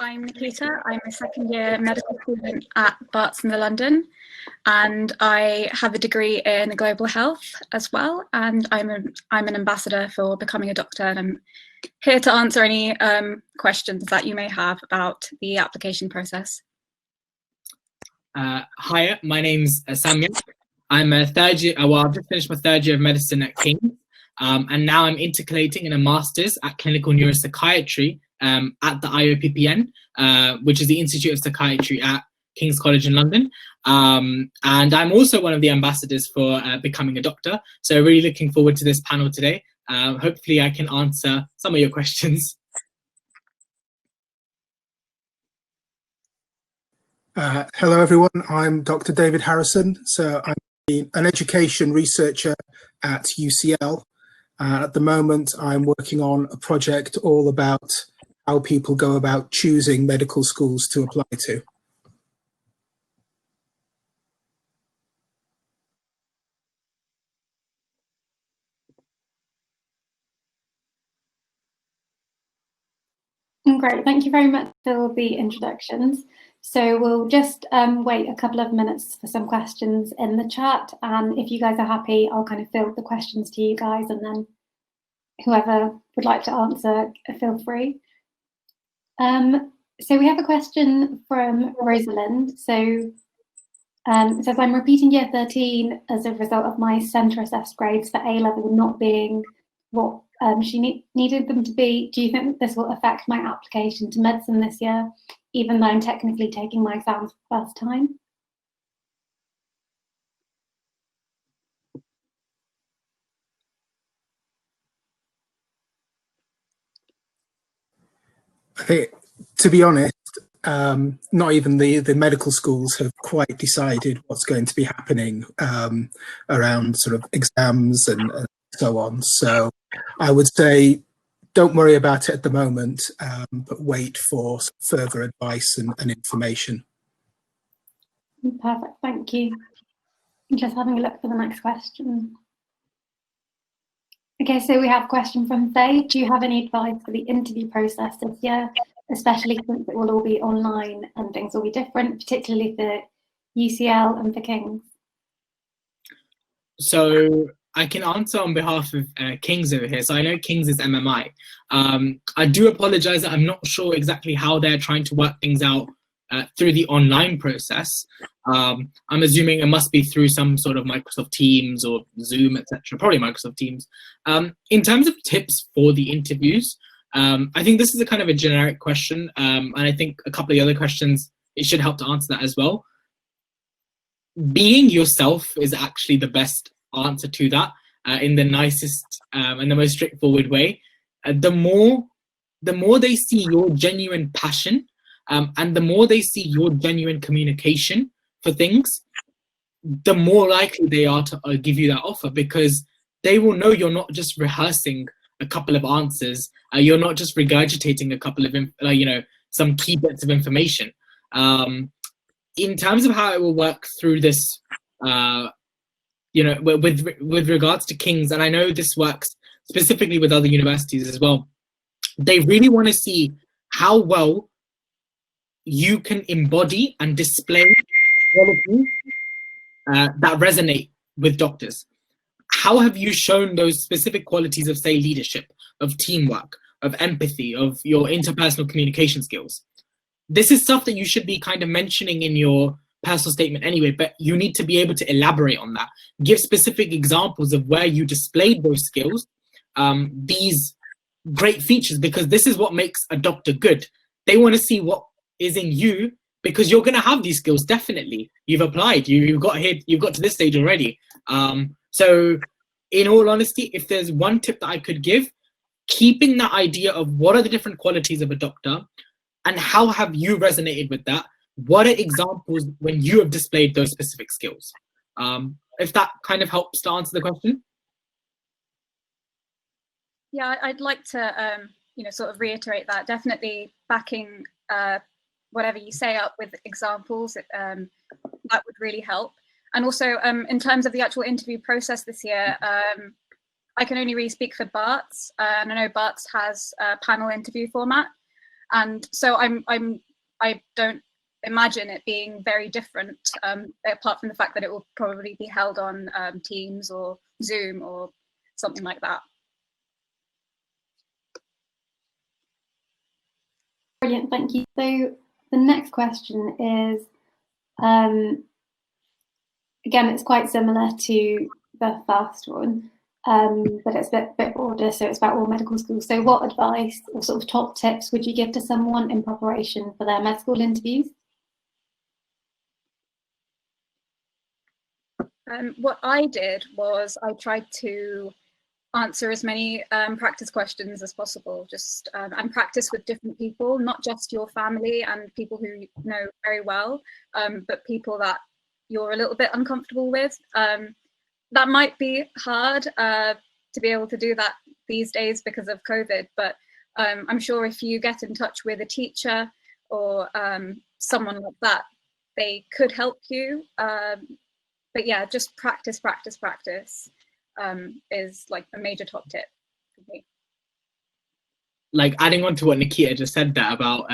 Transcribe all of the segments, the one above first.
I'm Nikita. I'm a second year medical student at Barts in London, and I have a degree in global health as well. And I'm an ambassador for becoming a doctor, and I'm here to answer any questions that you may have about the application process. Hi, my name's Samyak. I'm a third year. Well, I've just finished my third year of medicine at King's, and now I'm intercalating in a master's at clinical neuropsychiatry at the IOPPN, which is the Institute of Psychiatry at King's College in London. And I'm also one of the ambassadors for becoming a doctor. So really looking forward to this panel today. Hopefully I can answer some of your questions. Hello, everyone. I'm Dr. David Harrison. So I'm an education researcher at UCL. At the moment, I'm working on a project all about how people go about choosing medical schools to apply to. Great, thank you very much for the introductions. So we'll just wait a couple of minutes for some questions in the chat, and if you guys are happy, I'll kind of field the questions to you guys, and then whoever would like to answer, feel free. So we have a question from Rosalind. So it says, I'm repeating year 13 as a result of my centre assessed grades for A-level not being what she needed them to be. Do you think this will affect my application to medicine this year, even though I'm technically taking my exams for the first time? I think, to be honest, not even the medical schools have quite decided what's going to be happening around sort of exams and so on. So I would say don't worry about it at the moment, but wait for further advice and information. Perfect, thank you. Just having a look for the next question. Okay, so we have a question from Faye. Do you have any advice for the interview process this year, especially since it will all be online and things will be different, particularly for UCL and for King's? So I can answer on behalf of King's over here. So I know King's is MMI. I do apologize that I'm not sure exactly how they're trying to work things out through the online process. I'm assuming it must be through some sort of Microsoft Teams or Zoom, etc. Probably Microsoft Teams. In terms of tips for the interviews, I think this is a kind of a generic question, and I think a couple of the other questions, it should help to answer that as well. Being yourself is actually the best answer to that in the nicest and the most straightforward way. The more they see your genuine passion and the more they see your genuine communication for things, the more likely they are to give you that offer, because they will know you're not just rehearsing a couple of answers, you're not just regurgitating a couple of some key bits of information. In terms of how it will work through this, with regards to King's, and I know this works specifically with other universities as well, they really want to see how well you can embody and display qualities that resonate with doctors. How have you shown those specific qualities of, say, leadership, of teamwork, of empathy, of your interpersonal communication skills? This is stuff that you should be kind of mentioning in your personal statement anyway, but you need to be able to elaborate on that. Give specific examples of where you displayed those skills, these great features, because this is what makes a doctor good. They want to see what is in you, because you're going to have these skills. Definitely, you've applied, you've got to this stage already. So in all honesty, if there's one tip that I could give, keeping that idea of what are the different qualities of a doctor and how have you resonated with that? What are examples when you have displayed those specific skills? If that kind of helps to answer the question. Yeah, I'd like to sort of reiterate that. Definitely backing whatever you say up with examples, that would really help. And also, in terms of the actual interview process this year, I can only really speak for Barts. And I know Barts has a panel interview format. And so I don't imagine it being very different, apart from the fact that it will probably be held on Teams or Zoom or something like that. Brilliant, thank you. So the next question is, again, it's quite similar to the first one, but it's a bit broader, so it's about all medical schools. So what advice or sort of top tips would you give to someone in preparation for their med school interviews? What I did was I tried to answer as many practice questions as possible, just and practice with different people, not just your family and people who you know very well, but people that you're a little bit uncomfortable with. That might be hard to be able to do that these days because of COVID, but I'm sure if you get in touch with a teacher or someone like that, they could help you. But yeah, just practice is like a major top tip for me. Like adding on to what Nikita just said there about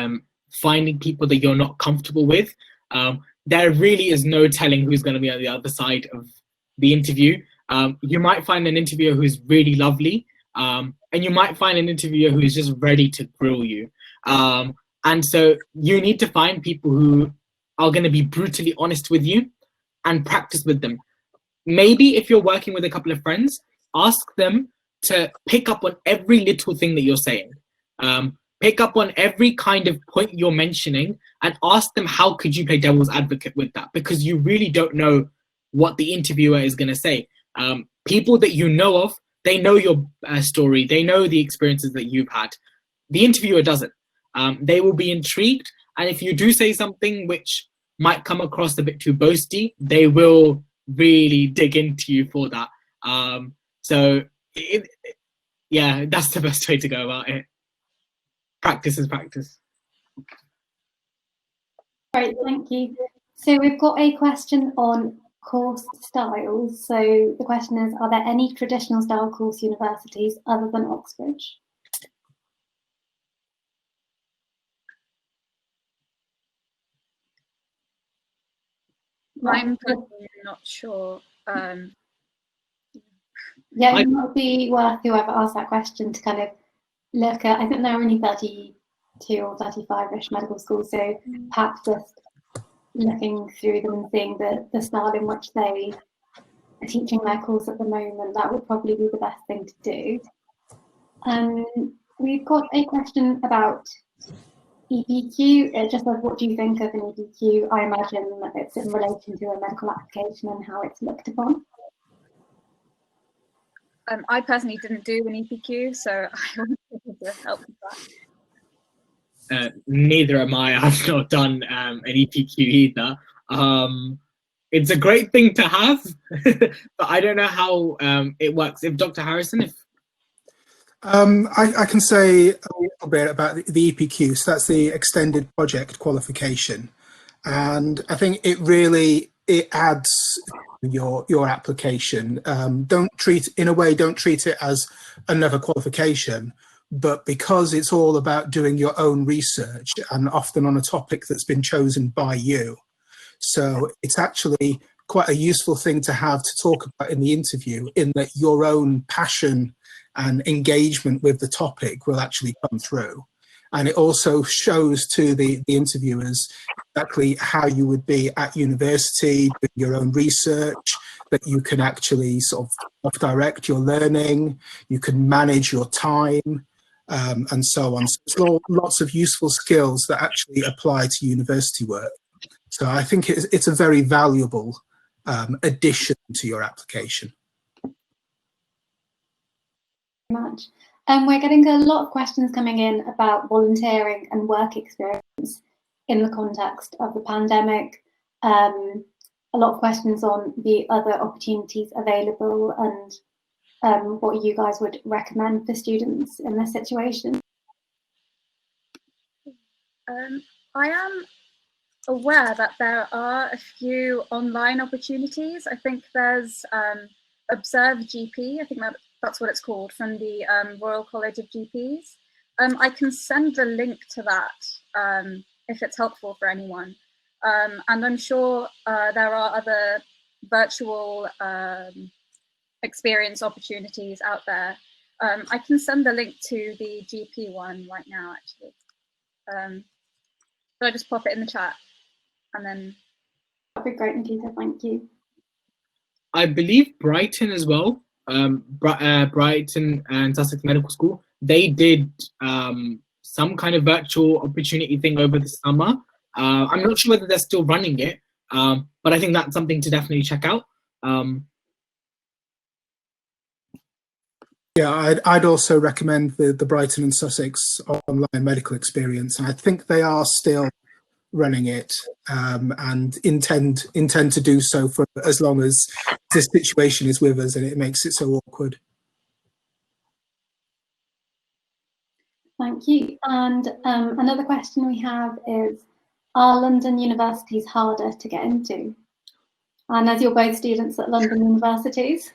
finding people that you're not comfortable with, there really is no telling who's going to be on the other side of the interview. You might find an interviewer who's really lovely, and you might find an interviewer who's just ready to grill you. And so you need to find people who are going to be brutally honest with you and practice with them. Maybe if you're working with a couple of friends, ask them to pick up on every little thing that you're saying. Pick up on every kind of point you're mentioning and ask them how could you play devil's advocate with that, because you really don't know what the interviewer is going to say. People that you know of, they know your story, they know the experiences that you've had. The interviewer doesn't. They will be intrigued, and if you do say something which might come across a bit too boasty, they will really dig into you for that. Yeah, that's the best way to go about it. Practice is practice. Great, thank you. So we've got a question on course styles. So the question is, are there any traditional style course universities other than Oxbridge? I'm not sure. Yeah, it might be worth whoever asked that question to kind of look at, I think there are only 32 or 35-ish medical schools, so perhaps just looking through them and seeing the style in which they are teaching their course at the moment, that would probably be the best thing to do. We've got a question about EPQ. It just says, what do you think of an EPQ? I imagine that it's in relation to a medical application and how it's looked upon. I personally didn't do an EPQ, so I won't be able to help with that. Neither am I. I've not done an EPQ either. It's a great thing to have, but I don't know how it works. If Dr. Harrison, I can say a little bit about the EPQ. So that's the extended project qualification, and I think it adds your application. Don't treat it as another qualification, but because it's all about doing your own research and often on a topic that's been chosen by you. So it's actually quite a useful thing to have to talk about in the interview, in that your own passion and engagement with the topic will actually come through. And it also shows to the interviewers exactly how you would be at university, doing your own research, that you can actually sort of self-direct your learning, you can manage your time, and so on. So it's lots of useful skills that actually apply to university work. So I think it's a very valuable addition to your application. Much. We're getting a lot of questions coming in about volunteering and work experience in the context of the pandemic. A lot of questions on the other opportunities available and what you guys would recommend for students in this situation. I am aware that there are a few online opportunities. I think there's Observe GP, I think that's what it's called, from the Royal College of GPs. I can send the link to that if it's helpful for anyone. And I'm sure there are other virtual experience opportunities out there. I can send the link to the GP one right now, actually. So I just pop it in the chat and then. That'd be great, Nikita, thank you. I believe Brighton as well, Brighton and Sussex Medical School, they did some kind of virtual opportunity thing over the summer. I'm not sure whether they're still running it, but I think that's something to definitely check out. Yeah, I'd also recommend the Brighton and Sussex online medical experience. And I think they are still running it and intend to do so for as long as this situation is with us and it makes it so awkward. Thank you. And another question we have is, are London universities harder to get into? And as you're both students at London universities.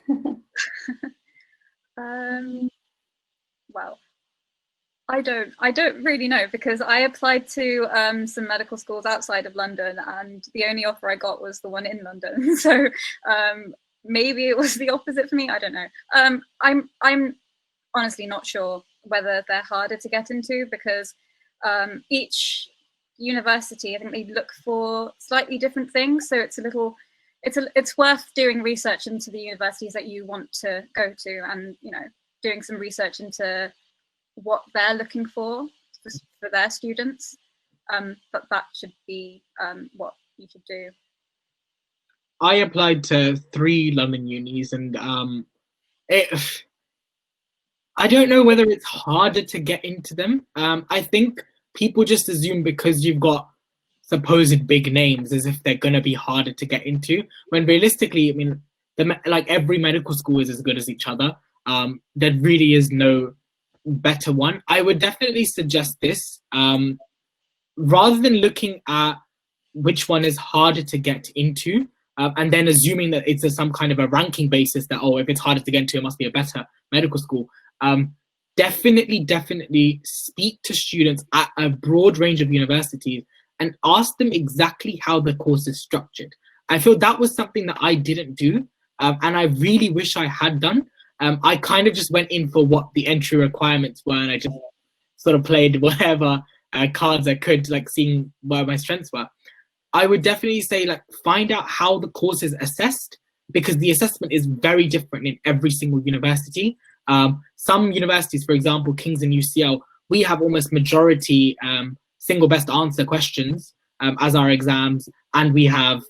Well, I don't really know, because I applied to some medical schools outside of London, and the only offer I got was the one in London. So maybe it was the opposite for me. I don't know. I'm honestly not sure whether they're harder to get into, because each university, I think they look for slightly different things. So it's worth doing research into the universities that you want to go to, and doing some research into what they're looking for their students. But that should be what you should do. I applied to 3 London unis, and I don't know whether it's harder to get into them. I think people just assume because you've got supposed big names as if they're going to be harder to get into, when realistically, I mean, like every medical school is as good as each other. There really is no better one. I would definitely suggest this. Rather than looking at which one is harder to get into, and then assuming that it's some kind of a ranking basis that, if it's harder to get into, it must be a better medical school. Definitely speak to students at a broad range of universities and ask them exactly how the course is structured. I feel that was something that I didn't do, and I really wish I had done. I kind of just went in for what the entry requirements were, and I just sort of played whatever cards I could, like seeing where my strengths were. I would definitely say, like, find out how the course is assessed, because the assessment is very different in every single university. Some universities, for example, King's and UCL, we have almost majority single best answer questions as our exams, and we have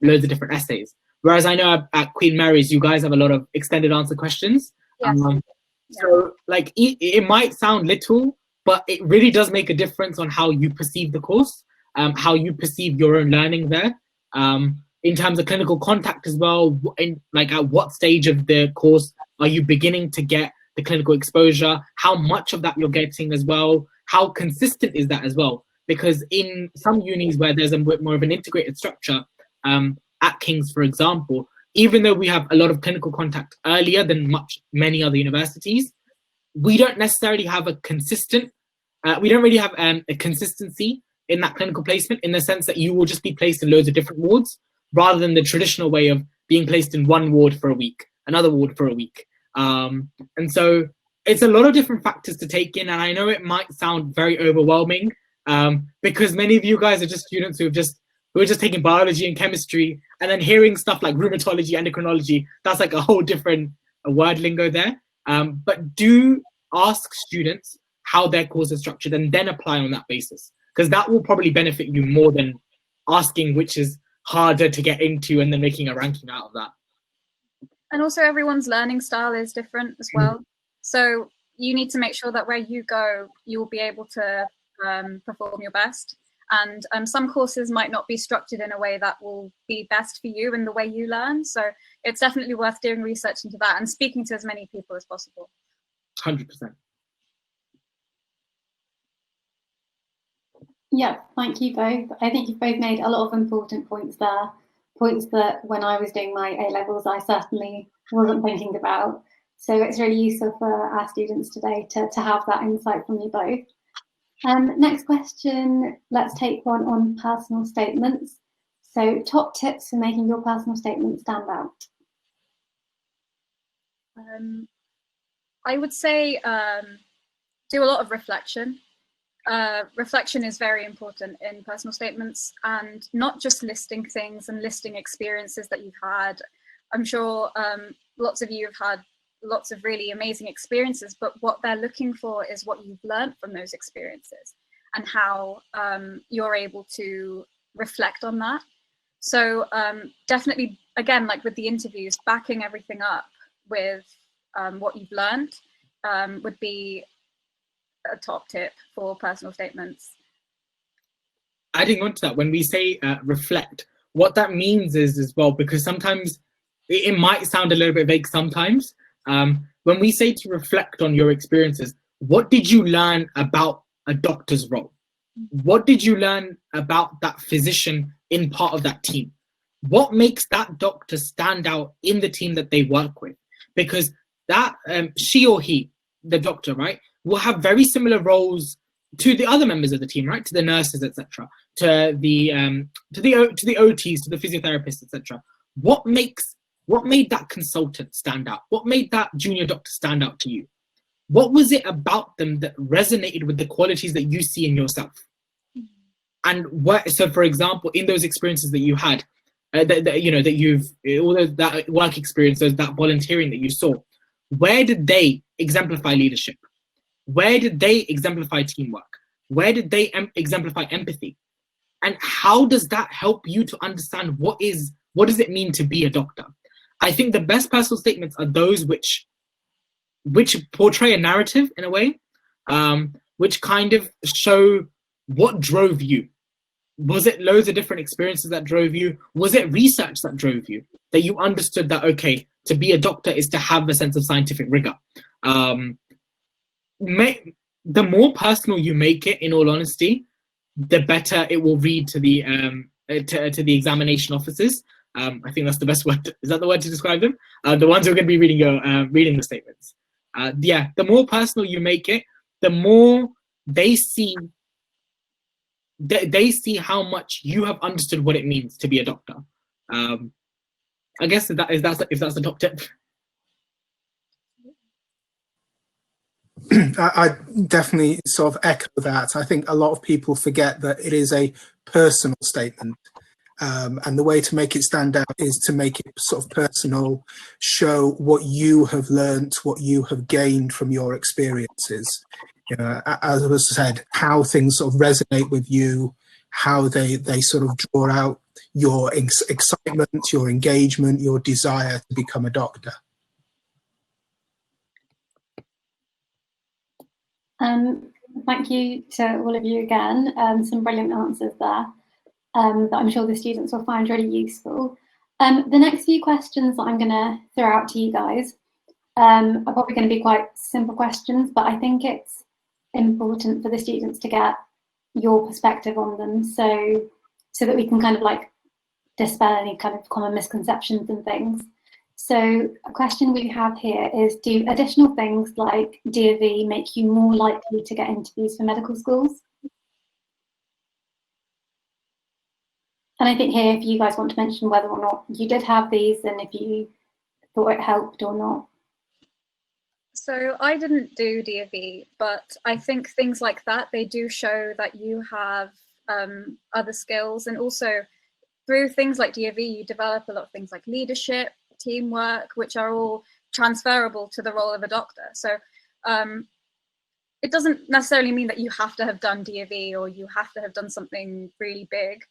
loads of different essays. Whereas I know at Queen Mary's, you guys have a lot of extended answer questions. Yes. So, like, it might sound little, but it really does make a difference on how you perceive the course, how you perceive your own learning there. In terms of clinical contact as well, at what stage of the course are you beginning to get the clinical exposure? How much of that you're getting as well? How consistent is that as well? Because in some unis where there's a bit more of an integrated structure, at King's, for example, even though we have a lot of clinical contact earlier than many other universities, we don't necessarily have a consistent, we don't really have a consistency in that clinical placement, in the sense that you will just be placed in loads of different wards, rather than the traditional way of being placed in one ward for a week, another ward for a week. And so it's a lot of different factors to take in. And I know it might sound very overwhelming, because many of you guys are just students who are just taking biology and chemistry, and then hearing stuff like rheumatology, endocrinology, that's like a whole different word lingo there. But do ask students how their course is structured and then apply on that basis, because that will probably benefit you more than asking which is harder to get into and then making a ranking out of that. And also everyone's learning style is different as well. So you need to make sure that where you go, you will be able to perform your best. And some courses might not be structured in a way that will be best for you and the way you learn. So it's definitely worth doing research into that and speaking to as many people as possible. 100%. Yeah, thank you both. I think you've both made a lot of important points there. Points that when I was doing my A-levels, I certainly wasn't thinking about. So it's really useful for our students today to have that insight from you both. Next question, let's take one on personal statements. So top tips for making your personal statement stand out. I would say do a lot of reflection. Reflection is very important in personal statements, and not just listing things and listing experiences that you've had. I'm sure lots of you have had lots of really amazing experiences, but what they're looking for is what you've learned from those experiences and how you're able to reflect on that. So definitely, again, like with the interviews, backing everything up with what you've learned would be a top tip for personal statements. Adding on to that, when we say reflect, what that means is as well, because sometimes it might sound a little bit vague sometimes. When we say to reflect on your experiences, what did you learn about a doctor's role? What did you learn about that physician in part of that team? What makes that doctor stand out in the team that they work with? Because that she or he, the doctor, right, will have very similar roles to the other members of the team, right? To the nurses, etc., to the OTs, to the physiotherapists, etc. What made that consultant stand out? What made that junior doctor stand out to you? What was it about them that resonated with the qualities that you see in yourself? And so, for example, in those experiences that you had, that work experience, that volunteering that you saw, where did they exemplify leadership? Where did they exemplify teamwork? Where did they exemplify empathy? And how does that help you to understand what does it mean to be a doctor? I think the best personal statements are those which portray a narrative in a way, which kind of show what drove you. Was it loads of different experiences that drove you? Was it research that drove you? That you understood that, okay, to be a doctor is to have a sense of scientific rigor. The more personal you make it, in all honesty, the better it will read to the examination officers. I think that's the best word. Is that the word to describe them? The ones who are going to be reading the statements. Yeah, the more personal you make it, the more they see how much you have understood what it means to be a doctor. I guess if that's the top tip. I definitely sort of echo that. I think a lot of people forget that it is a personal statement. And the way to make it stand out is to make it sort of personal, show what you have learnt, what you have gained from your experiences. You know, as was said, how things sort of resonate with you, how they sort of draw out your excitement, your engagement, your desire to become a doctor. Thank you to all of you again. Some brilliant answers there that I'm sure the students will find really useful. The next few questions that I'm going to throw out to you guys are probably going to be quite simple questions, but I think it's important for the students to get your perspective on them, so that we can kind of like dispel any kind of common misconceptions and things. So a question we have here is, do additional things like D of E make you more likely to get interviews for medical schools? And I think here, if you guys want to mention whether or not you did have these and if you thought it helped or not. So I didn't do D of E, but I think things like that, they do show that you have other skills, and also through things like D of E, you develop a lot of things like leadership, teamwork, which are all transferable to the role of a doctor. So it doesn't necessarily mean that you have to have done D of E or you have to have done something really big,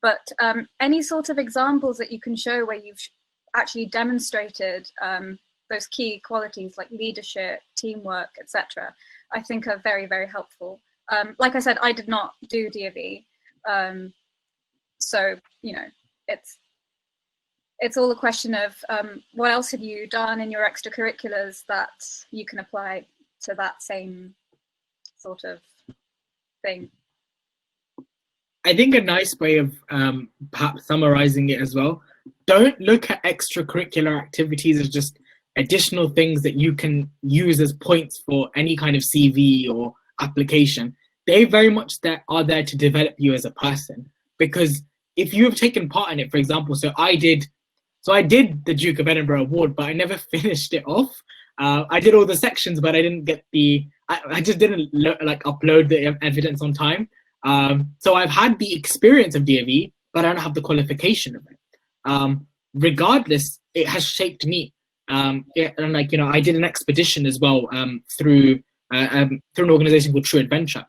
but any sort of examples that you can show where you've actually demonstrated those key qualities like leadership, teamwork, etc., I think are very, very helpful. Like I said, I did not do D of E, so you know, it's all a question of what else have you done in your extracurriculars that you can apply to that same sort of thing. I think a nice way of perhaps summarizing it as well, don't look at extracurricular activities as just additional things that you can use as points for any kind of CV or application, they very much are there to develop you as a person. Because if you have taken part in it, for example, so I did the Duke of Edinburgh Award, but I never finished it off. I did all the sections, but I didn't get I just didn't upload the evidence on time. So I've had the experience of DofE, but I don't have the qualification of it. Regardless, it has shaped me. And I did an expedition as well through an organization called True Adventure.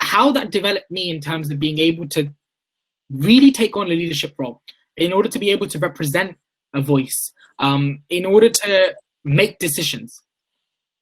How that developed me in terms of being able to really take on a leadership role, in order to be able to represent a voice, in order to make decisions.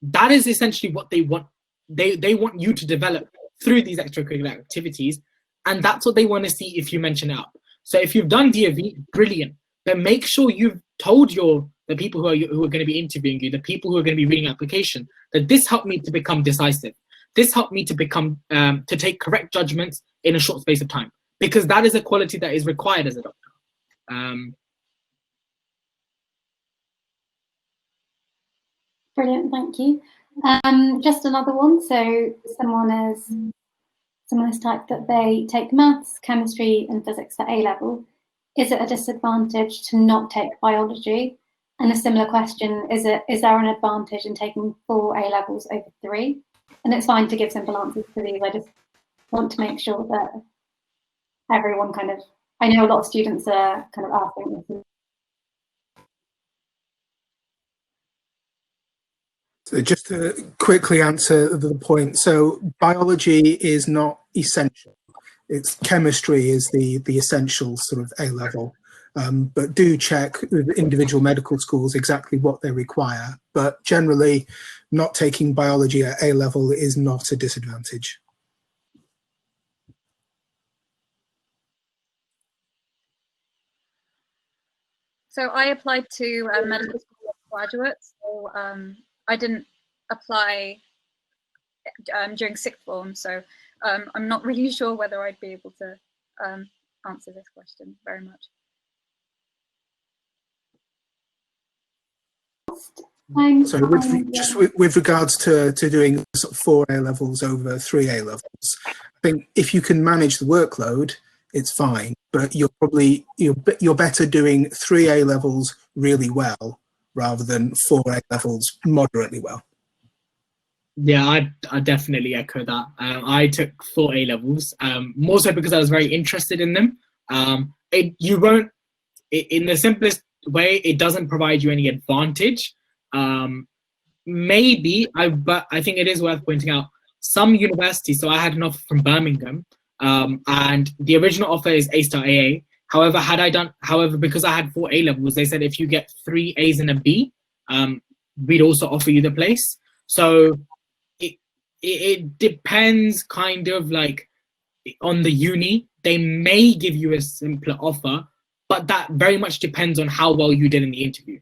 That is essentially what they want. They want you to develop through these extracurricular activities, and that's what they want to see if you mention it up. So if you've done DofE, brilliant, but make sure you've told the people who are going to be interviewing you, the people who are going to be reading application, that this helped me to become decisive. This helped me to become to take correct judgments in a short space of time, because that is a quality that is required as a doctor. Brilliant, thank you. Just another one. So someone has typed that they take maths, chemistry, and physics for A level. Is it a disadvantage to not take biology? And a similar question: is there an advantage in taking 4 A levels over 3? And it's fine to give simple answers to these. I just want to make sure that everyone I know a lot of students are kind of asking this. So just to quickly answer the point, so biology is not essential. It's chemistry is the essential sort of A level. But do check with individual medical schools exactly what they require. But generally, not taking biology at A level is not a disadvantage. So I applied to medical school graduates, so I didn't apply during sixth form, so I'm not really sure whether I'd be able to answer this question very much. So with regards to doing sort of 4 A levels over 3 A levels, I think if you can manage the workload, it's fine. But you're better doing 3 A levels really well rather than 4 A levels moderately well. Yeah, I definitely echo that. I took 4 A levels, more so because I was very interested in them. In the simplest way, it doesn't provide you any advantage. But I think it is worth pointing out some universities. So I had an offer from Birmingham, and the original offer is A-star AA. However, because I had 4 A levels, they said if you get 3 A's and a B, we'd also offer you the place. So it depends kind of like on the uni. They may give you a simpler offer, but that very much depends on how well you did in the interview.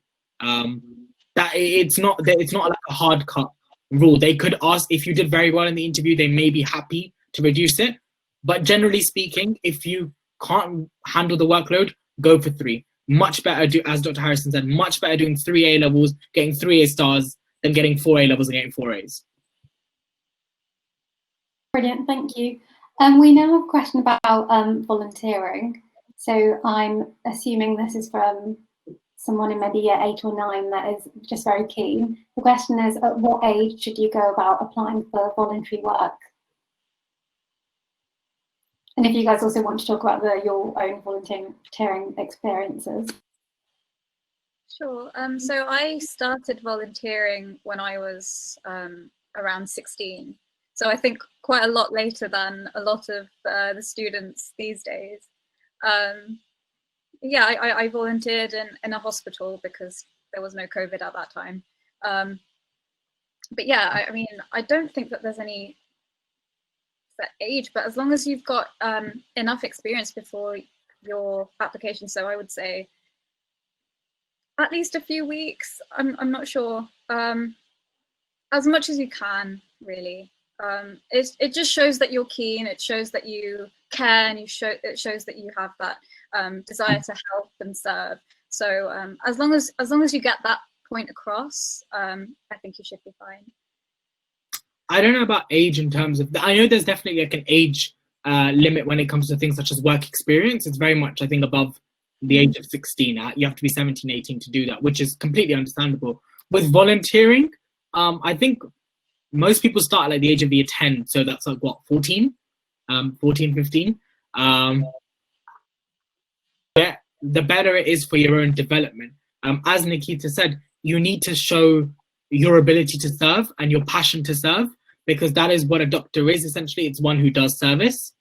That it's not like a hard cut rule. They could ask if you did very well in the interview, they may be happy to reduce it. But generally speaking, if you can't handle the workload, go for 3. Much better, as Dr. Harrison said, much better doing 3 A levels, getting 3 A stars than getting 4 A levels and getting 4 A's. Brilliant, thank you. We now have a question about volunteering. So I'm assuming this is from someone in maybe year 8 or 9 that is just very keen. The question is, at what age should you go about applying for voluntary work? And if you guys also want to talk about your own volunteering experiences. Sure. So I started volunteering when I was around 16. So I think quite a lot later than a lot of the students these days. Yeah, I volunteered in a hospital because there was no COVID at that time. But yeah, I mean, I don't think that there's any set age, but as long as you've got enough experience before your application, so I would say at least a few weeks. I'm not sure. As much as you can, really. It just shows that you're keen. It shows that you care, and it shows that you have that desire to help and serve. So as long as you get that point across, I think you should be fine. I don't know about age in terms of, I know there's definitely like an age limit when it comes to things such as work experience. It's very much, I think, above the age of 16. You have to be 17, 18 to do that, which is completely understandable. With volunteering, I think most people start at like the age of year 10. So that's like what, 14, 15. The better it is for your own development. As Nikita said, you need to show your ability to serve and your passion to serve, because that is what a doctor is, essentially. It's one who does service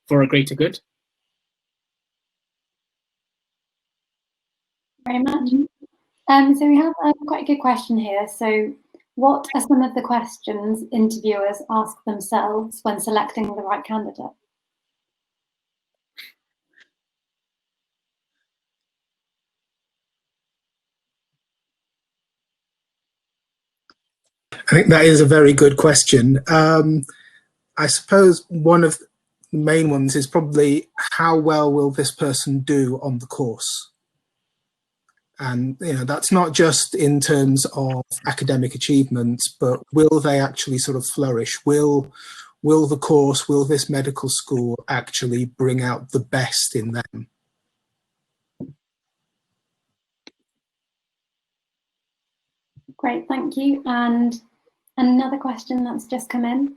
for a greater good. Very much. So we have quite a good question here. So what are some of the questions interviewers ask themselves when selecting the right candidate? I think that is a very good question. I suppose one of the main ones is probably how well will this person do on the course? And that's not just in terms of academic achievements, but will they actually sort of flourish? Will the course, will this medical school actually bring out the best in them? Great, thank you. And another question that's just come in.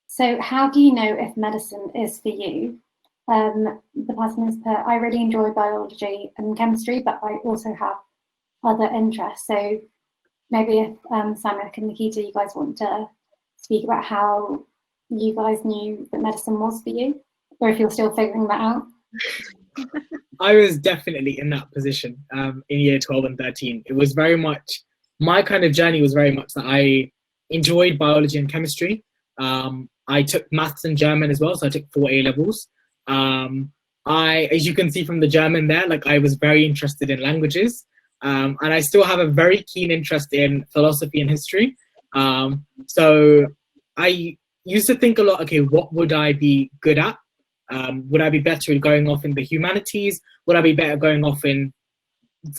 So how do you know if medicine is for you? The person has put, I really enjoy biology and chemistry, but I also have other interests. So maybe if Samyak and Nikita, you guys want to speak about how you guys knew that medicine was for you, or if you're still figuring that out. I was definitely in that position in year 12 and 13. It was very much, my kind of journey was very much that I enjoyed biology and chemistry. I took maths and German as well, so I took 4 A-levels. As you can see from the German there, like I was very interested in languages. And I still have a very keen interest in philosophy and history. So I used to think a lot, okay, what would I be good at? Would I be better at going off in the humanities? Would I be better going off in,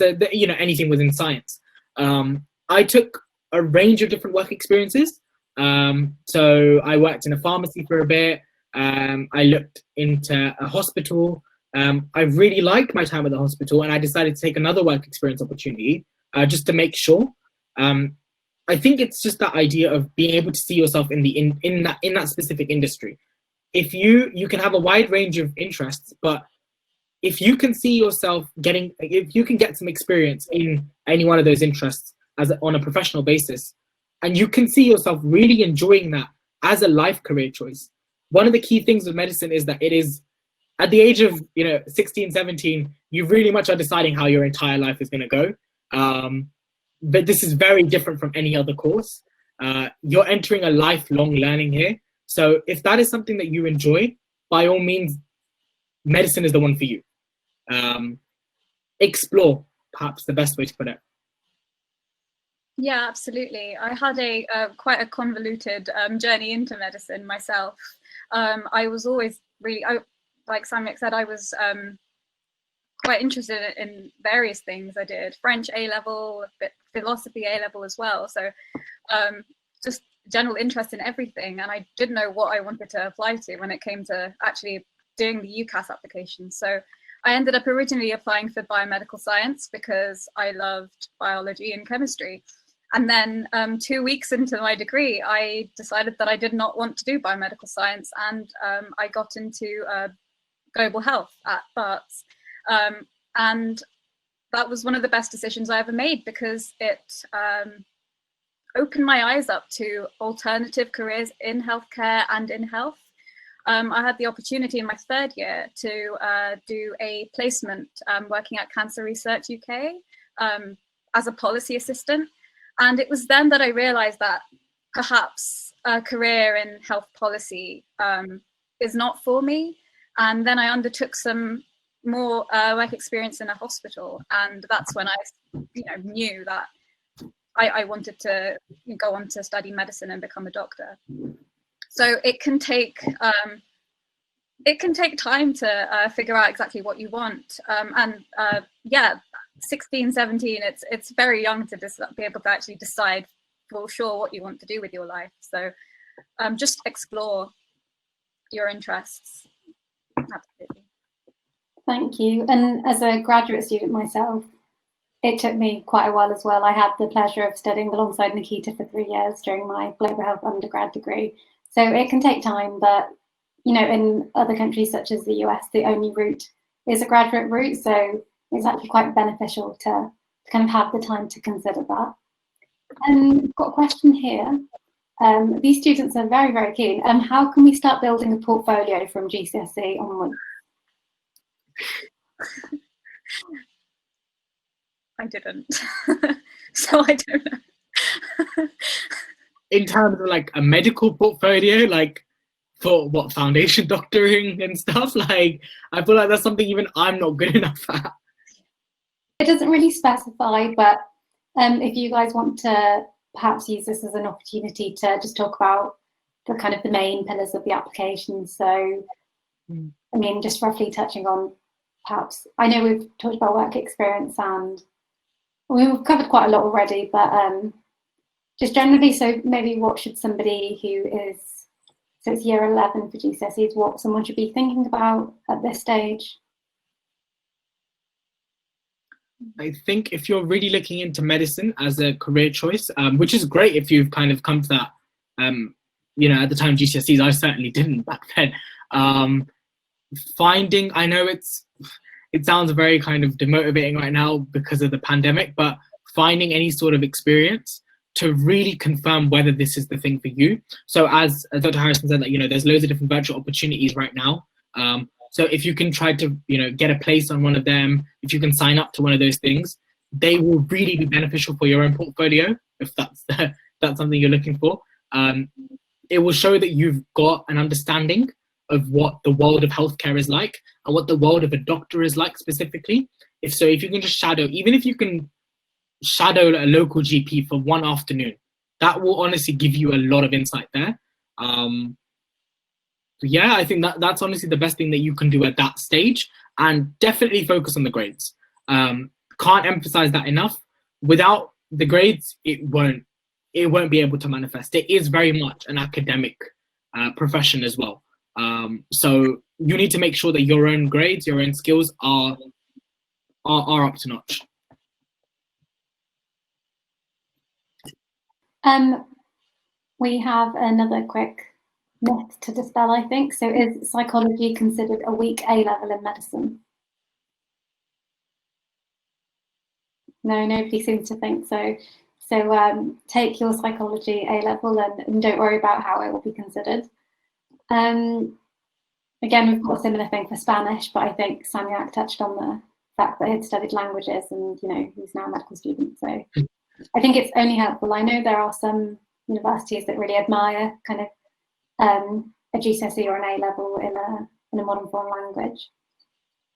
anything within science? I took a range of different work experiences. So I worked in a pharmacy for a bit. I looked into a hospital. I really liked my time at the hospital, and I decided to take another work experience opportunity just to make sure. I think it's just that idea of being able to see yourself in that specific industry. If you can have a wide range of interests, but if you can see yourself if you can get some experience in any one of those interests on a professional basis, and you can see yourself really enjoying that as a life career choice. One of the key things with medicine is that it is, at the age of 16, 17, you really much are deciding how your entire life is going to go. But this is very different from any other course. You're entering a lifelong learning here. So if that is something that you enjoy, by all means, medicine is the one for you. Explore, perhaps the best way to put it. Yeah, absolutely. I had quite a convoluted journey into medicine myself. I was always really, like Samyak said, I was quite interested in various things. I did French A-level, philosophy A-level as well. So just general interest in everything. And I didn't know what I wanted to apply to when it came to actually doing the UCAS application. So I ended up originally applying for biomedical science because I loved biology and chemistry. And then 2 weeks into my degree, I decided that I did not want to do biomedical science, and I got into global health at Barts. And that was one of the best decisions I ever made, because it opened my eyes up to alternative careers in healthcare and in health. I had the opportunity in my 3rd year to do a placement working at Cancer Research UK as a policy assistant. And it was then that I realized that perhaps a career in health policy is not for me. And then I undertook some more work experience in a hospital. And that's when I knew that I wanted to go on to study medicine and become a doctor. So it can take time to figure out exactly what you want. Yeah, 16, 17, it's very young to just be able to actually decide for sure what you want to do with your life. So just explore your interests. Absolutely. Thank you. And as a graduate student myself, it took me quite a while as well. I had the pleasure of studying alongside Nikita for 3 years during my global health undergrad degree. So it can take time, but you know, in other countries such as the US, the only route is a graduate route. So it's actually quite beneficial to kind of have the time to consider that. And I've got a question here. These students are very, very keen. How can we start building a portfolio from GCSE onwards? I didn't, so I don't know. In terms of like a medical portfolio, like for what, foundation doctoring and stuff, like I feel like that's something even I'm not good enough at. It doesn't really specify, but if you guys want to perhaps use this as an opportunity to just talk about the kind of the main pillars of the application. So, I mean, just roughly touching on perhaps, I know we've talked about work experience and we've covered quite a lot already, but just generally, so maybe what should somebody who is, so it's year 11 for GCSEs, what someone should be thinking about at this stage? I think if you're really looking into medicine as a career choice, which is great if you've kind of come to that, you know, at the time GCSEs, I certainly didn't back then. Finding, I know it sounds very kind of demotivating right now because of the pandemic, but finding any sort of experience to really confirm whether this is the thing for you. So as Dr. Harrison said, that, you know, there's loads of different virtual opportunities right now. So if you can try to, you know, get a place on one of them, if you can sign up to one of those things, they will really be beneficial for your own portfolio, if that's that's something you're looking for. It will show that you've got an understanding of what the world of healthcare is like and what the world of a doctor is like specifically. If you can just shadow, even if you can shadow a local GP for one afternoon, that will honestly give you a lot of insight there. Yeah, I think that's honestly the best thing that you can do at that stage, and definitely focus on the grades. Can't emphasize that enough. Without the grades, it won't be able to manifest. It is very much an academic profession as well. So you need to make sure that your own grades, your own skills are up to notch. We have another quick myth to dispel, I think. So is psychology considered a weak A-level in medicine? No, nobody seems to think so. So take your psychology A-level and don't worry about how it will be considered. Again, we've got a similar thing for Spanish, but I think Samyak touched on the fact that he'd studied languages and, you know, he's now a medical student. So I think it's only helpful. I know there are some universities that really admire kind of a GCSE or an A-level in a modern foreign language.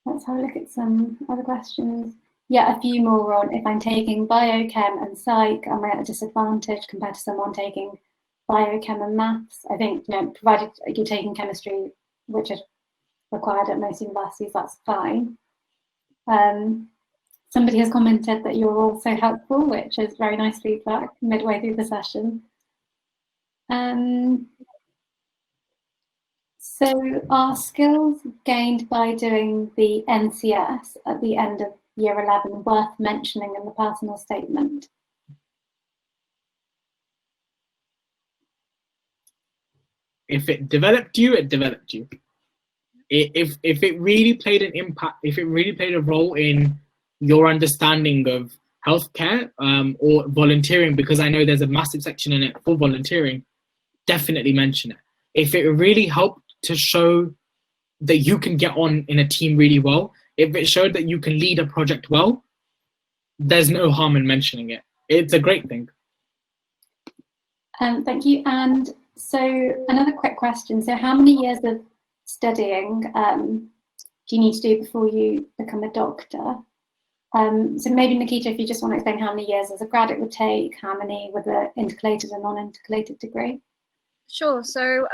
Let's have a look at some other questions. Yeah, a few more on if I'm taking biochem and psych, am I at a disadvantage compared to someone taking biochem and maths? I think, you know, provided you're taking chemistry, which is required at most universities, that's fine. Somebody has commented that you're also helpful, which is very nice feedback midway through the session. So are skills gained by doing the NCS at the end of year 11 worth mentioning in the personal statement? If it developed you, it developed you. If it really played an impact, if it really played a role in your understanding of healthcare or volunteering, because I know there's a massive section in it for volunteering, definitely mention it. If it really helped to show that you can get on in a team really well, if it showed that you can lead a project well, there's no harm in mentioning it. It's a great thing. Thank you. And so another quick question. So how many years of studying do you need to do before you become a doctor? So maybe Nikita, if you just want to explain how many years as a grad it would take, how many with an intercalated and non-intercalated degree? Sure. So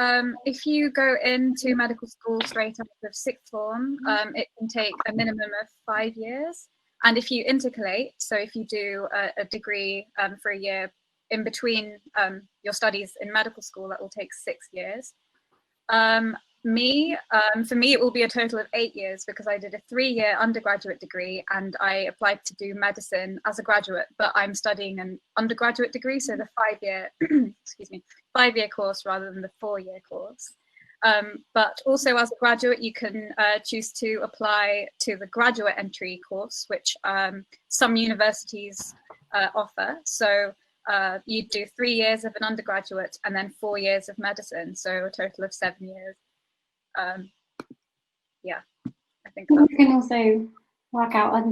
if you go into medical school straight after sixth form, it can take a minimum of 5 years. And if you intercalate, so if you do a degree for a year in between your studies in medical school, that will take 6 years. For me, it will be a total of 8 years, because I did a 3-year undergraduate degree and I applied to do medicine as a graduate, but I'm studying an undergraduate degree, so the 5-year, excuse me, 5-year course rather than the 4-year course. But also as a graduate, you can choose to apply to the graduate entry course, which some universities offer. So you do 3 years of an undergraduate and then 4 years of medicine, so a total of 7 years. Yeah, I think you can also work out a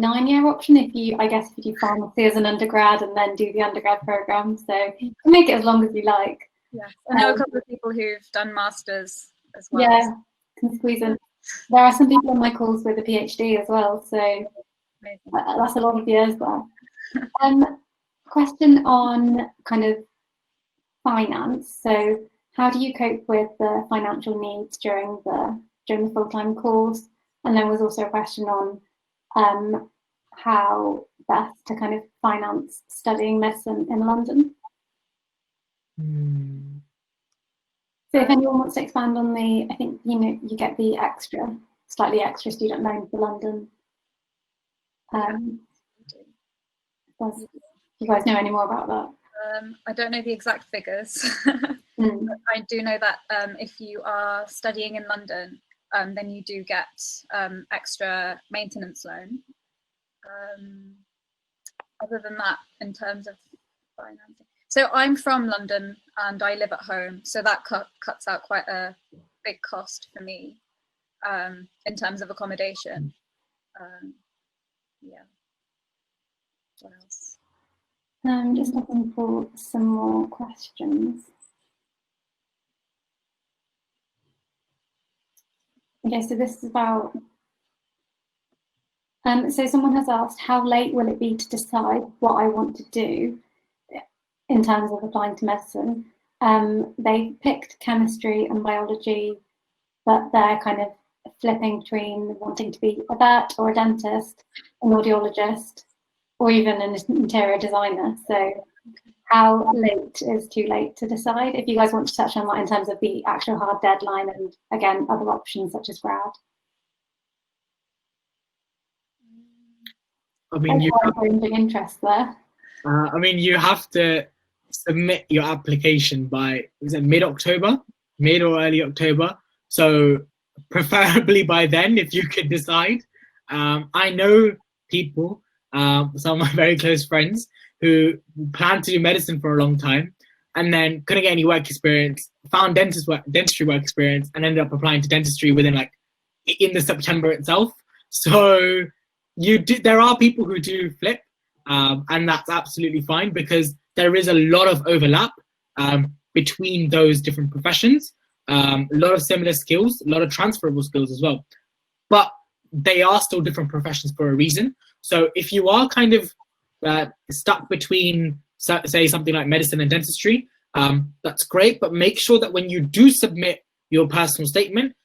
9-year option if you do pharmacy as an undergrad and then do the undergrad program. So you can make it as long as you like. Yeah, I know a couple of people who've done masters as well. Yeah, can squeeze in. There are some people on my calls with a PhD as well, so that's a lot of years there. Question on kind of finance. So how do you cope with the financial needs during the full-time course? And then was also a question on how best to kind of finance studying medicine in London. So if anyone wants to expand on I think, you get the slightly extra student loan for London. You guys know any more about that? I don't know the exact figures. But I do know that if you are studying in London, then you do get extra maintenance loan. Other than that, in terms of financing. So I'm from London and I live at home, so that cuts out quite a big cost for me in terms of accommodation. Yeah. What else? Just looking for some more questions. Okay, so this is about, so someone has asked, how late will it be to decide what I want to do in terms of applying to medicine? They picked chemistry and biology, but they're kind of flipping between wanting to be a vet or a dentist, an audiologist, or even an interior designer. So how late is too late to decide? If you guys want to touch on that in terms of the actual hard deadline and, again, other options such as grad. I mean, interest there. I mean, you have to submit your application by, is it mid or early October? So preferably by then, if you could decide. I know people, some of my very close friends, who planned to do medicine for a long time and then couldn't get any work experience, found dentistry work experience, and ended up applying to dentistry within in the September itself. So there are people who do flip, and that's absolutely fine, because there is a lot of overlap between those different professions, a lot of similar skills, a lot of transferable skills as well. But they are still different professions for a reason. So if you are kind of stuck between, say, something like medicine and dentistry, that's great, but make sure that when you do submit your personal statement,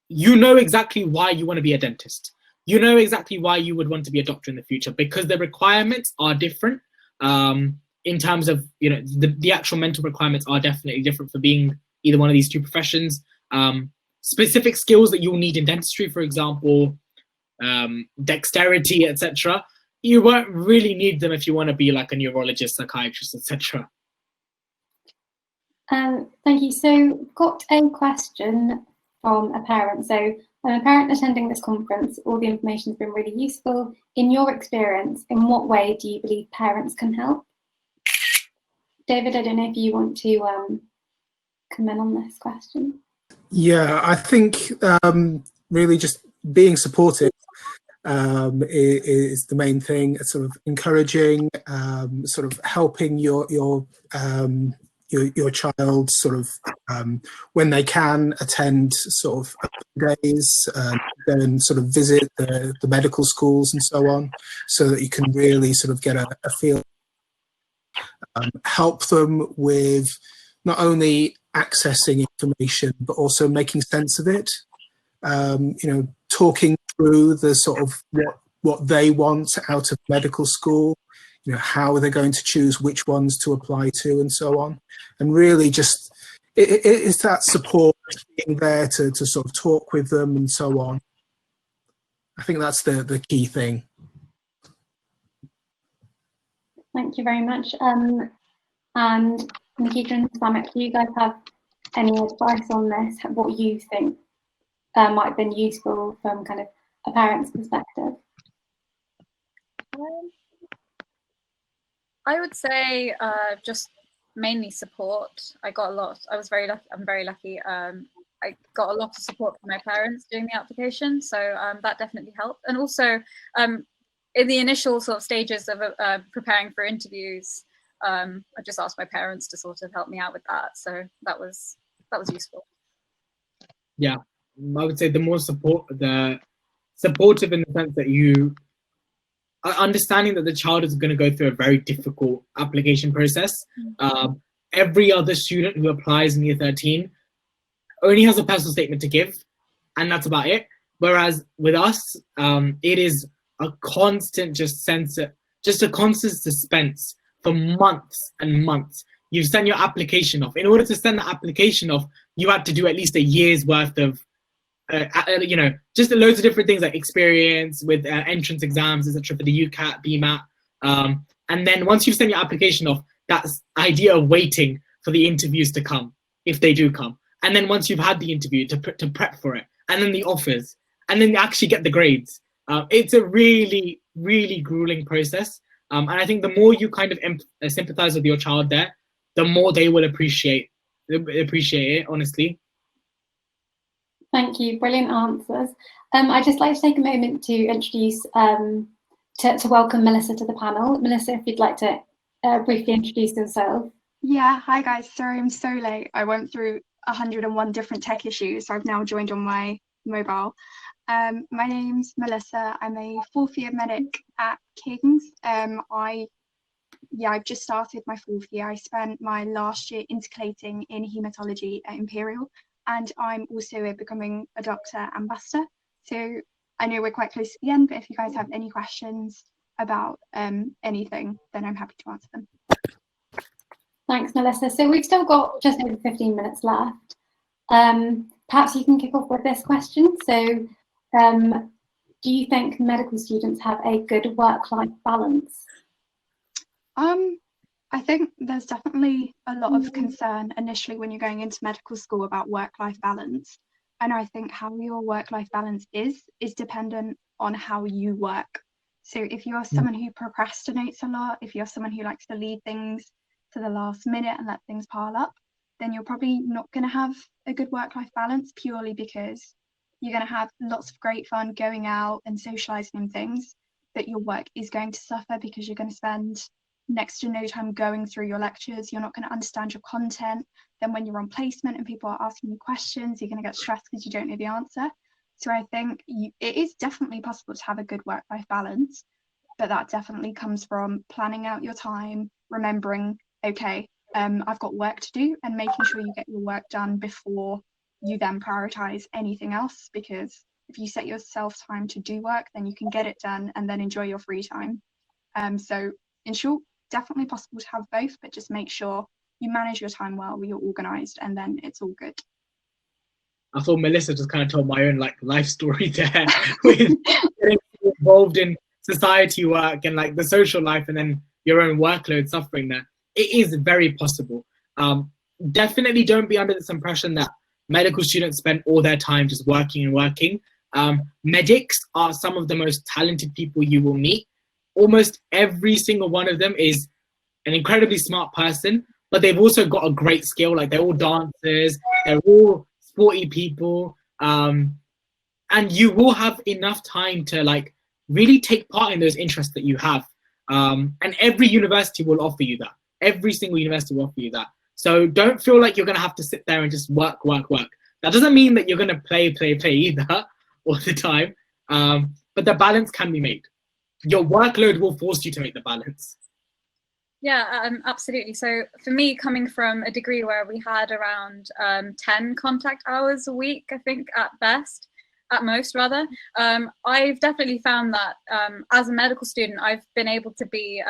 you know exactly why you want to be a dentist. You know exactly why you would want to be a doctor in the future, because the requirements are different in terms of, the actual mental requirements are definitely different for being either one of these two professions. Specific skills that you'll need in dentistry, for example, dexterity, etc., you won't really need them if you want to be like a neurologist, psychiatrist, etc. Thank you. So got a question from a parent. So I'm a parent attending this conference. All the information has been really useful. In your experience, in what way do you believe parents can help? David, I don't know if you want to comment on this question. Yeah, I think really just being supportive is the main thing. Sort of encouraging, sort of helping your child sort of when they can attend sort of days, go and sort of visit the medical schools and so on, so that you can really sort of get a feel. Help them with not only accessing information but also making sense of it. Talking through the sort of what they want out of medical school, you know, how are they going to choose which ones to apply to, and so on. And really just it's that support, being there to sort of talk with them and so on. I think that's the key thing. Thank you very much. And Nikita and Samyak, do you guys have any advice on this? What you think might have been useful from kind of a parent's perspective? I would say just mainly support. I got a lot. I was very lucky. I'm very lucky. I got a lot of support from my parents doing the application, so that definitely helped. And also, in the initial sort of stages of preparing for interviews, I just asked my parents to sort of help me out with that. So that was useful. Yeah, I would say the supportive in the sense that you are understanding that the child is going to go through a very difficult application process. Every other student who applies in year 13 only has a personal statement to give, and that's about it. Whereas with us, it is a constant a constant suspense for months and months. You've sent your application off. In order to send the application off, you had to do at least a year's worth of, just loads of different things like experience with entrance exams, etc. for the UCAT, BMAT. And then once you've sent your application off, that's idea of waiting for the interviews to come, if they do come. And then once you've had the interview, to prep for it, and then the offers, and then you actually get the grades. It's a really, really grueling process. And I think the more you kind of sympathize with your child there, the more they will appreciate it, honestly. Thank you, brilliant answers. I'd just like to take a moment to introduce, to welcome Melissa to the panel. Melissa, if you'd like to briefly introduce yourself. Yeah, hi guys, sorry I'm so late. I went through 101 different tech issues, so I've now joined on my mobile. My name's Melissa. I'm a 4th year medic at King's. I've just started my 4th year. I spent my last year intercalating in haematology at Imperial, and I'm also becoming a doctor ambassador. So I know we're quite close to the end, but if you guys have any questions about anything, then I'm happy to answer them. Thanks, Melissa. So we've still got just over 15 minutes left. Perhaps you can kick off with this question. So do you think medical students have a good work-life balance? I think there's definitely a lot of concern initially when you're going into medical school about work-life balance. And I think how your work-life balance is dependent on how you work. So if you're someone who procrastinates a lot, if you're someone who likes to leave things to the last minute and let things pile up, then you're probably not going to have a good work-life balance, purely because you're going to have lots of great fun going out and socializing and things, but your work is going to suffer because you're going to spend next to no time going through your lectures. You're not going to understand your content. Then when you're on placement and people are asking you questions, you're going to get stressed because you don't know the answer. So I think it is definitely possible to have a good work-life balance, but that definitely comes from planning out your time, remembering, okay, I've got work to do, and making sure you get your work done before you then prioritize anything else. Because if you set yourself time to do work, then you can get it done and then enjoy your free time. So in short, definitely possible to have both, but just make sure you manage your time well, you're organized, and then it's all good. I thought Melissa just kind of told my own life story there with getting involved in society work and the social life, and then your own workload suffering there. It is very possible. Definitely don't be under this impression that medical students spend all their time just working and working. Medics are some of the most talented people you will meet. Almost every single one of them is an incredibly smart person, but they've also got a great skill. They're all dancers, they're all sporty people, and you will have enough time to really take part in those interests that you have. And every university will offer you that. Every single university will offer you that. So don't feel like you're going to have to sit there and just work. That doesn't mean that you're going to play either all the time, but the balance can be made. Your workload will force you to make the balance. Yeah, absolutely. So for me, coming from a degree where we had around 10 contact hours a week, I think at best, at most rather. I've definitely found that as a medical student, I've been able to be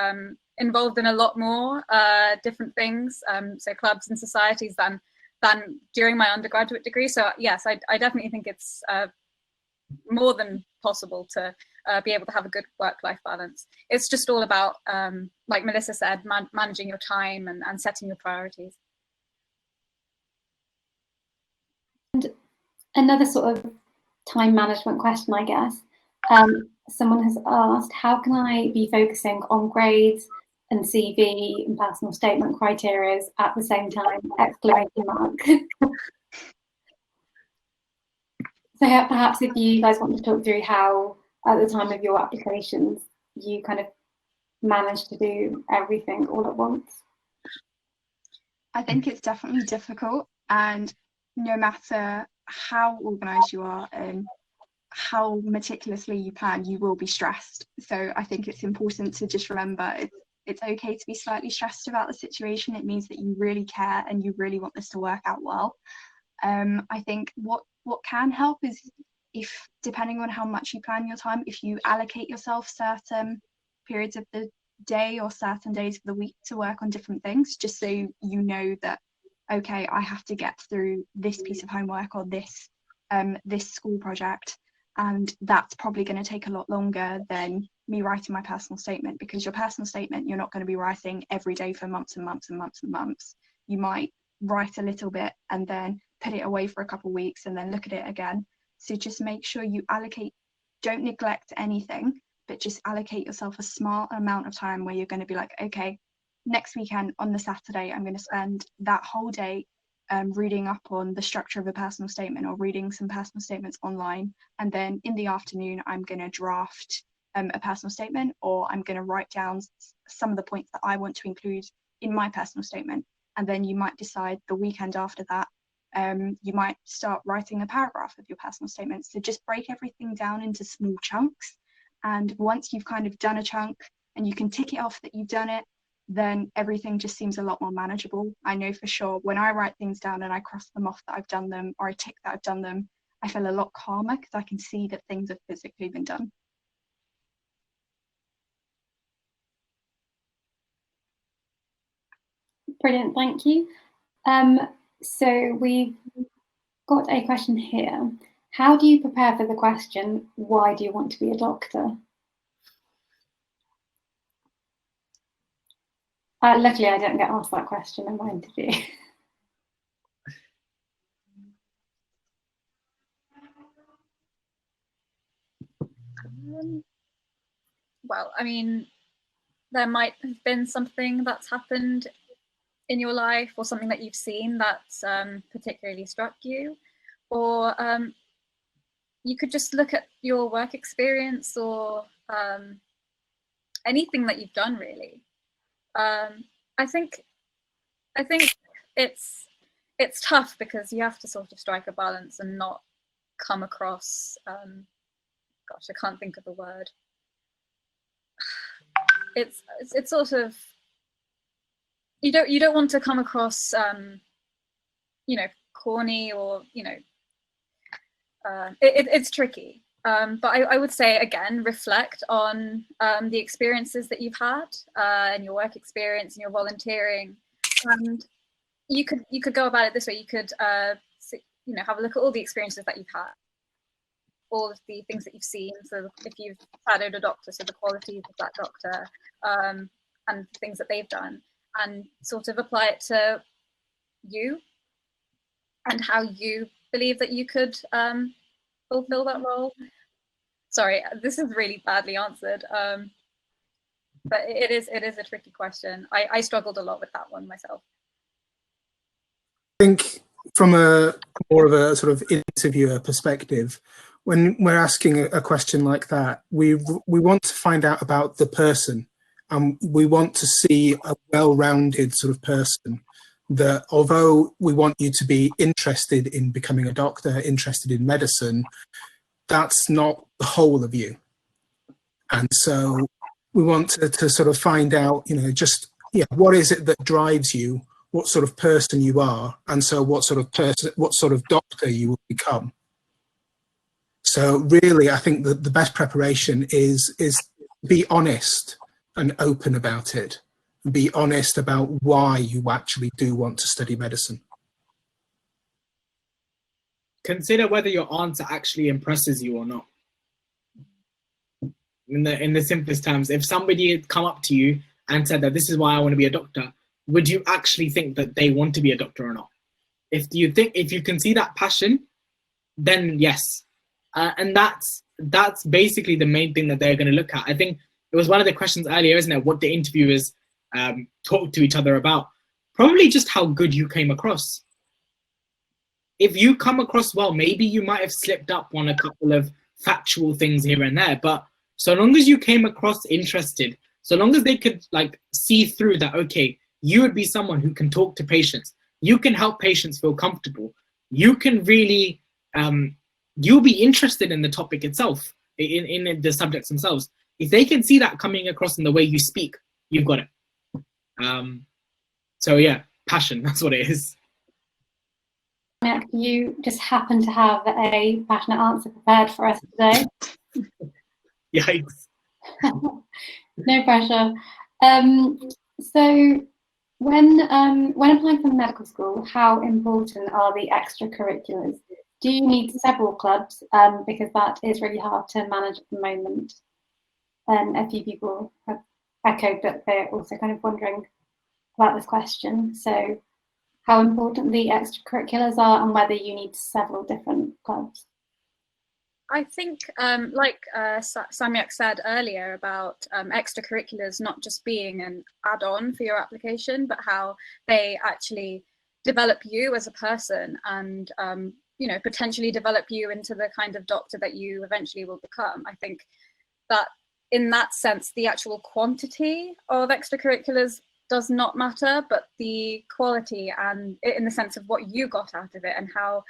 involved in a lot more different things, so clubs and societies than during my undergraduate degree. So yes, I definitely think it's more than possible to be able to have a good work-life balance. It's just all about, like Melissa said, managing your time and setting your priorities. And another sort of time management question, I guess. Someone has asked, how can I be focusing on grades and CV and personal statement criteria at the same time? Exclamation mark. So perhaps if you guys want to talk through how, at the time of your applications, you kind of managed to do everything all at once. I think it's definitely difficult, and no matter how organised you are and how meticulously you plan, you will be stressed. So I think it's important to just remember it's okay to be slightly stressed about the situation. It means that you really care and you really want this to work out well. I think what can help is, if, depending on how much you plan your time, if you allocate yourself certain periods of the day or certain days of the week to work on different things, just so you know that, okay, I have to get through this piece of homework or this school project, and that's probably going to take a lot longer than me writing my personal statement, because your personal statement you're not going to be writing every day for months and months and months and months. You might write a little bit and then put it away for a couple of weeks and then look at it again. So just make sure you allocate, don't neglect anything, but just allocate yourself a small amount of time where you're going to be like, okay, next weekend on the Saturday, I'm going to spend that whole day reading up on the structure of a personal statement or reading some personal statements online. And then in the afternoon, I'm going to draft a personal statement, or I'm going to write down some of the points that I want to include in my personal statement. And then you might decide the weekend after that, you might start writing a paragraph of your personal statement. So just break everything down into small chunks. And once you've kind of done a chunk and you can tick it off that you've done it, then everything just seems a lot more manageable. I know for sure when I write things down and I cross them off that I've done them, or I tick that I've done them, I feel a lot calmer because I can see that things have physically been done. Brilliant, thank you. So we've got a question here. How do you prepare for the question, why do you want to be a doctor? Luckily, I don't get asked that question in my interview. Well, I mean, there might have been something that's happened in your life or something that you've seen that's particularly struck you, or you could just look at your work experience or anything that you've done, really. I think it's tough because you have to sort of strike a balance and not come across gosh, I can't think of the word. It's sort of, you don't want to come across you know, corny, or you know, it's tricky. But I would say, again, reflect on the experiences that you've had and your work experience and your volunteering. And you could go about it this way. You could you know, have a look at all the experiences that you've had, all of the things that you've seen. So if you've shadowed a doctor, so the qualities of that doctor and the things that they've done, and sort of apply it to you and how you believe that you could fulfill that role. Sorry, this is really badly answered, but it is a tricky question. I struggled a lot with that one myself. I think from a more of a sort of interviewer perspective, when we're asking a question like that, we want to find out about the person, and we want to see a well-rounded sort of person. That although we want you to be interested in becoming a doctor, interested in medicine, that's not the whole of you. And so we want to sort of find out, you know, just, yeah, what is it that drives you, what sort of person you are, and so what sort of person, what sort of doctor you will become. So really, I think that the best preparation is be honest and open about it. Be honest about why you actually do want to study medicine. Consider whether your answer actually impresses you or not. In the simplest terms, if somebody had come up to you and said that this is why I want to be a doctor, would you actually think that they want to be a doctor or not? If you can see that passion, then yes. And that's basically the main thing that they're going to look at. I think it was one of the questions earlier, isn't it? What the interviewers talk to each other about. Probably just how good you came across. If you come across well, maybe you might have slipped up on a couple of factual things here and there, but so long as you came across interested, so long as they could like see through that, okay, you would be someone who can talk to patients, you can help patients feel comfortable, you can really, you'll be interested in the topic itself, in the subjects themselves. If they can see that coming across in the way you speak, you've got it. So yeah, passion, that's what it is. You just happen to have a passionate answer prepared for us today. Yikes. No pressure. So when applying for medical school, how important are the extracurriculars? Do you need several clubs? Because that is really hard to manage at the moment. A few people have echoed that they're also kind of wondering about this question. So how important the extracurriculars are and whether you need several different clubs. I think, like Samyak said earlier about extracurriculars not just being an add-on for your application, but how they actually develop you as a person and, you know, potentially develop you into the kind of doctor that you eventually will become. I think that in that sense, the actual quantity of extracurriculars does not matter, but the quality and in the sense of what you got out of it and how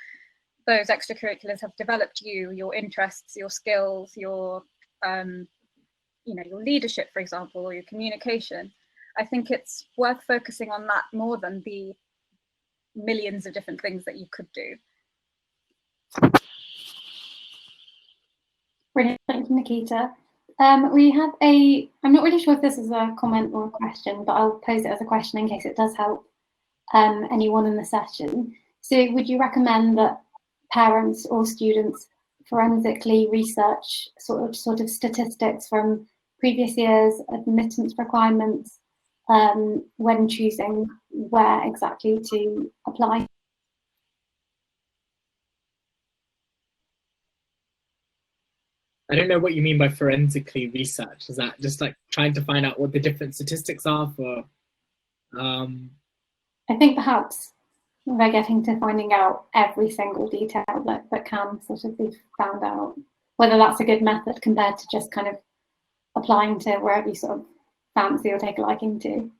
those extracurriculars have developed you, your interests, your skills, your, you know, your leadership, for example, or your communication. I think it's worth focusing on that more than the millions of different things that you could do. Brilliant, thank you, Nikita. We have I'm not really sure if this is a comment or a question, but I'll pose it as a question in case it does help anyone in the session. So would you recommend that parents or students forensically research sort of statistics from previous years, admittance requirements, when choosing where exactly to apply? I don't know what you mean by forensically research. Is that just like trying to find out what the different statistics are for? I think perhaps they're getting to finding out every single detail that can sort of be found out, whether that's a good method compared to just kind of applying to wherever you sort of fancy or take a liking to.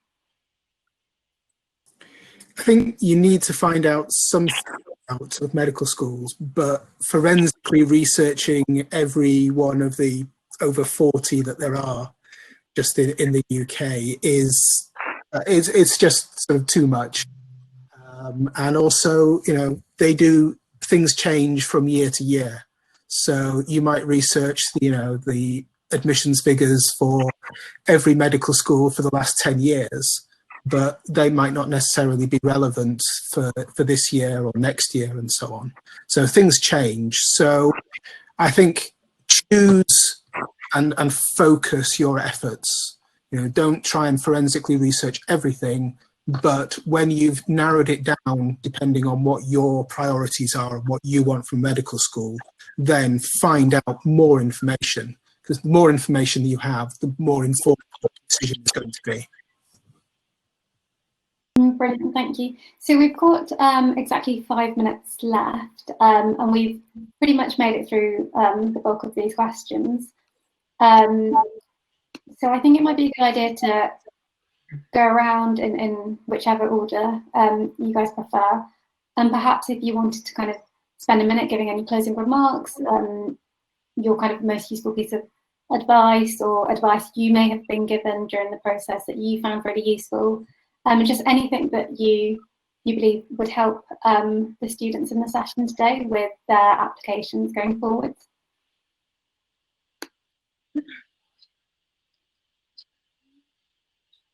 I think you need to find out something out of medical schools, but forensically researching every one of the over 40 that there are just in the UK is it's just sort of too much. And also, you know, things change from year to year. So you might research, you know, the admissions figures for every medical school for the last 10 years, but they might not necessarily be relevant for this year or next year and so on. So things change. So I think choose and focus your efforts. You know, don't try and forensically research everything, but when you've narrowed it down, depending on what your priorities are and what you want from medical school, then find out more information, because the more information you have, the more informed the decision is going to be. Brilliant, thank you. So we've got exactly 5 minutes left, and we've pretty much made it through the bulk of these questions. So I think it might be a good idea to go around in whichever order you guys prefer. And perhaps if you wanted to kind of spend a minute giving any closing remarks, your kind of most useful piece of advice or advice you may have been given during the process that you found really useful, just anything that you believe would help the students in the session today with their applications going forward.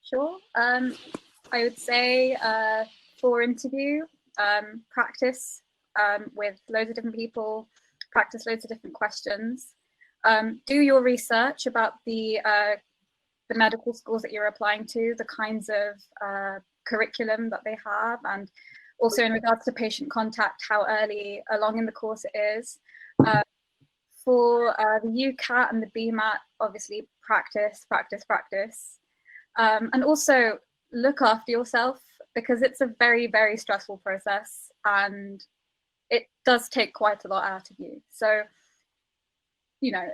Sure. I would say for interview, practice with loads of different people, practice loads of different questions. Do your research about the medical schools that you're applying to, the kinds of curriculum that they have, and also in regards to patient contact, how early along in the course it is. For the UCAT and the BMAT, obviously practice, practice, practice. And also look after yourself, because it's a very, very stressful process and it does take quite a lot out of you. So, you know,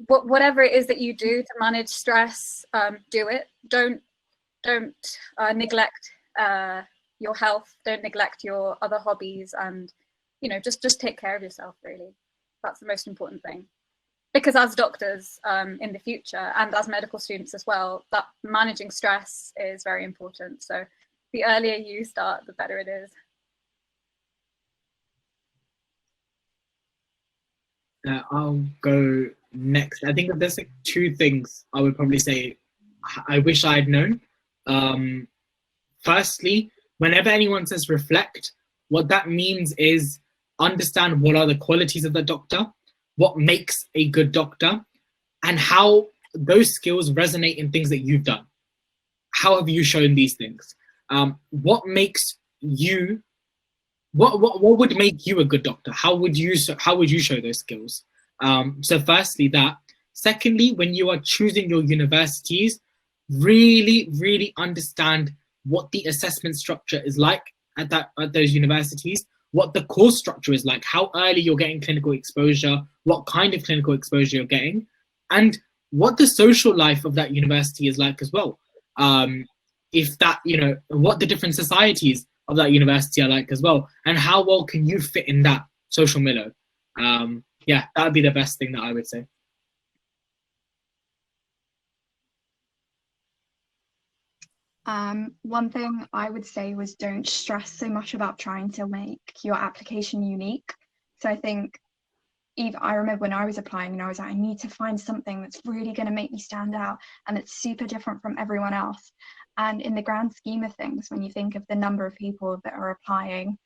whatever it is that you do to manage stress, do it. Don't neglect your health. Don't neglect your other hobbies, and, you know, just take care of yourself, really. That's the most important thing. Because as doctors in the future, and as medical students as well, that managing stress is very important. So the earlier you start, the better it is. I'll go next. I think that there's like two things I would probably say I wish I'd known. Firstly, whenever anyone says reflect, what that means is understand what are the qualities of the doctor, what makes a good doctor, and how those skills resonate in things that you've done. How have you shown these things? What makes you, what would make you a good doctor? How would you show those skills? So firstly, that. Secondly, when you are choosing your universities, really understand what the assessment structure is like at those universities, what the course structure is like, how early you're getting clinical exposure, what kind of clinical exposure you're getting, and what the social life of that university is like as well. If that, you know, what the different societies of that university are like as well, and how well can you fit in that social milieu. Yeah, that would be the best thing that I would say. One thing I would say was don't stress so much about trying to make your application unique. So I think I remember when I was applying and I was like, I need to find something that's really going to make me stand out and it's super different from everyone else. And in the grand scheme of things, when you think of the number of people that are applying,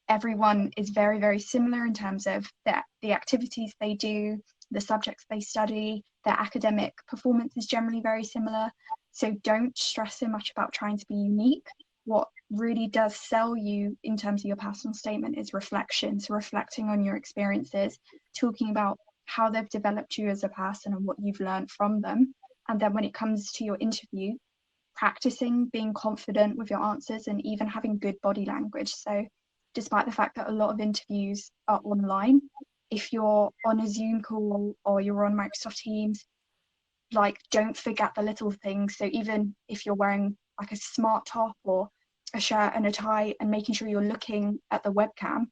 everyone is very, very similar in terms of the activities they do, the subjects they study, their academic performance is generally very similar. So don't stress so much about trying to be unique. What really does sell you in terms of your personal statement is reflection. So reflecting on your experiences, talking about how they've developed you as a person and what you've learned from them. And then when it comes to your interview, practicing being confident with your answers and even having good body language. So despite the fact that a lot of interviews are online, if you're on a Zoom call or you're on Microsoft Teams, like, don't forget the little things. So even if you're wearing like a smart top or a shirt and a tie and making sure you're looking at the webcam,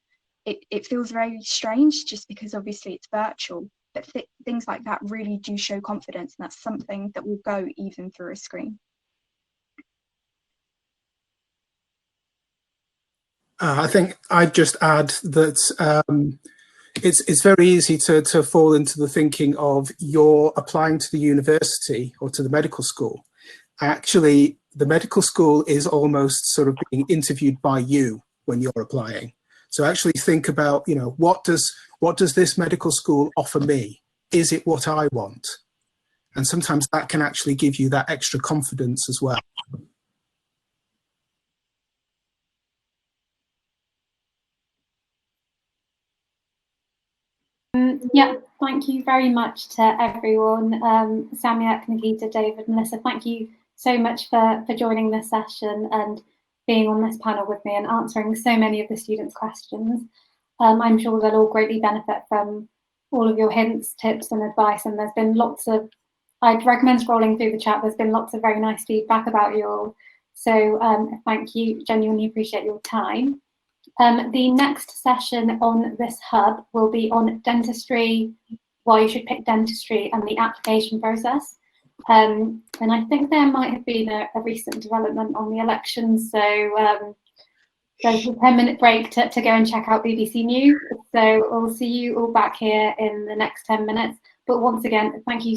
it feels very strange just because obviously it's virtual, but things like that really do show confidence, and that's something that will go even through a screen. I think I'd just add that it's very easy to fall into the thinking of you're applying to the university or to the medical school. Actually, the medical school is almost sort of being interviewed by you when you're applying. So actually think about, you know, what does this medical school offer me? Is it what I want? And sometimes that can actually give you that extra confidence as well. Yeah, thank you very much to everyone. Samyak, Nikita, David, Melissa, thank you so much for joining this session and being on this panel with me and answering so many of the students' questions. I'm sure they'll all greatly benefit from all of your hints, tips and advice, and there's been lots of, I'd recommend scrolling through the chat, there's been lots of very nice feedback about you all. So thank you, genuinely appreciate your time. The next session on this hub will be on dentistry, why you should pick dentistry and the application process. And I think there might have been a recent development on the elections, so there's a 10-minute break to go and check out BBC News. So we'll see you all back here in the next 10 minutes. But once again, thank you